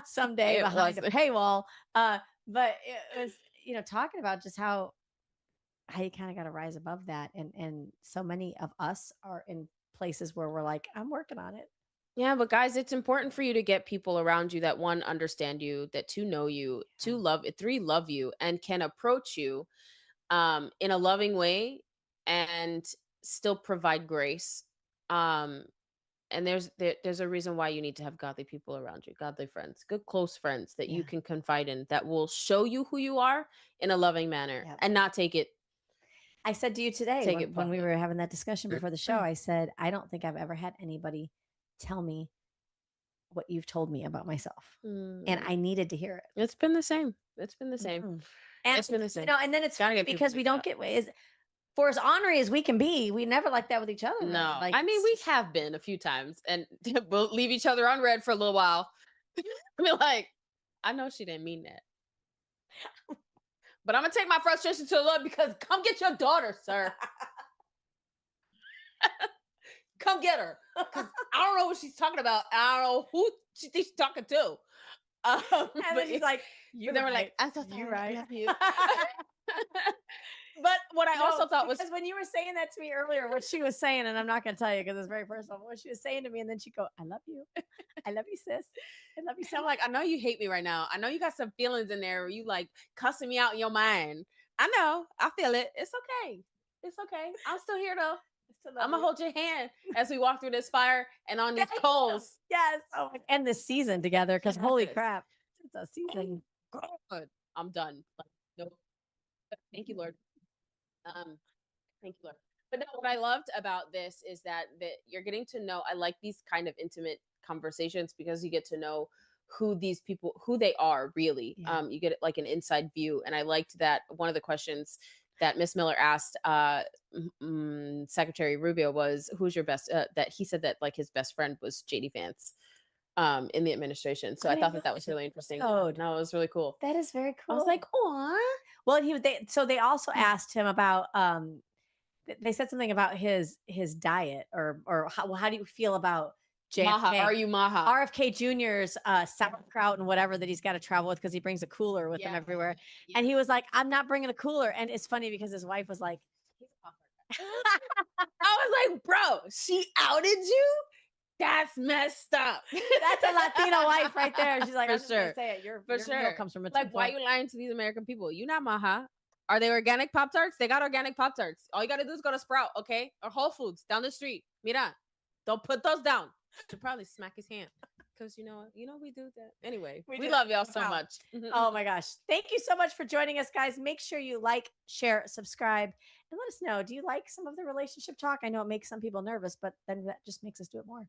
Speaker 2: someday behind a paywall. But it was, talking about just how you kind of got to rise above that. And so many of us are in places where we're like, I'm working on it.
Speaker 1: Yeah, but guys, it's important for you to get people around you that, one, understand you, that two, know you, two, three, love you, and can approach you in a loving way and still provide grace. And there's a reason why you need to have godly people around you, godly friends, good close friends that you can confide in, that will show you who you are in a loving manner and not take it.
Speaker 2: I said to you today when we were having that discussion before the show, I said, I don't think I've ever had anybody tell me what you've told me about myself. And I needed to hear it.
Speaker 1: It's been the same. It's been the same.
Speaker 2: Mm-hmm.
Speaker 1: And it's been the same.
Speaker 2: And then it's because we don't get for as honorary as we can be, we never like that with each other.
Speaker 1: No,
Speaker 2: like,
Speaker 1: I mean, we have been a few times, and we'll leave each other on red for a little while. Be like, I know she didn't mean that, but I'm gonna take my frustration to the Lord, because come get your daughter, sir. Come come get her because I don't know what she's talking about. I don't know who she thinks she's talking to.
Speaker 2: And
Speaker 1: But
Speaker 2: then she's like, "You
Speaker 1: they were
Speaker 2: right.
Speaker 1: like, I'm so
Speaker 2: You
Speaker 1: sorry,
Speaker 2: right."
Speaker 1: I love you. But what I also thought was
Speaker 2: because when you were saying that to me earlier, what she was saying, and I'm not going to tell you because it's very personal. What she was saying to me, and then she'd go, "I love you, I love you, sis. I love you."
Speaker 1: So I'm like, I know you hate me right now. I know you got some feelings in there where you like cussing me out in your mind. I know. I feel it. It's okay. It's okay. I'm still here though. I'm gonna hold your hand as we walk through this fire and on these coals.
Speaker 2: Yes. Oh, end this season together because holy
Speaker 1: Yes.
Speaker 2: crap, it's a season.
Speaker 1: Good. I'm done. Like, no. Thank you, Lord. Thank you, Lord. But no, what I loved about this is that you're getting to know. I like these kind of intimate conversations because you get to know who these people, who they are really.
Speaker 2: Yeah.
Speaker 1: You get like an inside view, and I liked that one of the questions that Miss Miller asked Secretary Rubio was, "Who's your best?" That he said that like his best friend was JD Vance in the administration. So I thought that was really interesting.
Speaker 2: Oh,
Speaker 1: No, it was really cool.
Speaker 2: that is very cool.
Speaker 1: I was like, "Aw."
Speaker 2: well, they also asked him about they said something about his diet or how do you feel about JFK?
Speaker 1: Maha, are you Maha?
Speaker 2: RFK Jr.'s sauerkraut and whatever that he's got to travel with because he brings a cooler with him everywhere. Yeah. And he was like, "I'm not bringing a cooler." And it's funny because his wife was like,
Speaker 1: I was like, "Bro, she outed you? That's messed up."
Speaker 2: "That's a Latino wife right there." She's like,
Speaker 1: For
Speaker 2: "I'm just gonna
Speaker 1: sure.
Speaker 2: say it. Your
Speaker 1: For
Speaker 2: meal
Speaker 1: sure.
Speaker 2: comes from a
Speaker 1: Like, why
Speaker 2: Tupac."
Speaker 1: you lying to these American people? You not Maha. Are they organic Pop-Tarts? They got organic Pop-Tarts. All you got to do is go to Sprout, okay? Or Whole Foods down the street. Mira, don't put those down. Should probably smack his hand. Because, you know, we do that. Anyway, we
Speaker 2: do.
Speaker 1: love y'all so
Speaker 2: Wow.
Speaker 1: much.
Speaker 2: Oh my gosh. Thank you so much for joining us, guys. Make sure you like, share, subscribe, and let us know. Do you like some of the relationship talk? I know it makes some people nervous, but then that just makes us do it more.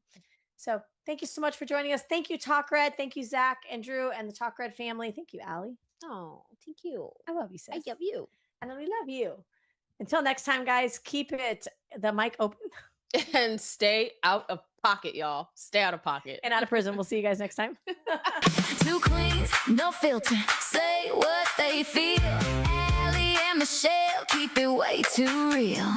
Speaker 2: So thank you so much for joining us. Thank you, Talk Red. Thank you, Zach and Drew and the Talk Red family. Thank you, Allie.
Speaker 1: Oh, thank you.
Speaker 2: I love you, sis.
Speaker 1: I love you.
Speaker 2: And we love you. Until next time, guys, keep the mic open.
Speaker 1: And stay out of pocket, y'all. Stay out of pocket.
Speaker 2: And out of prison. We'll see you guys next time.
Speaker 3: Two queens, no filter. Say what they feel. Allie and Michelle keep it way too real.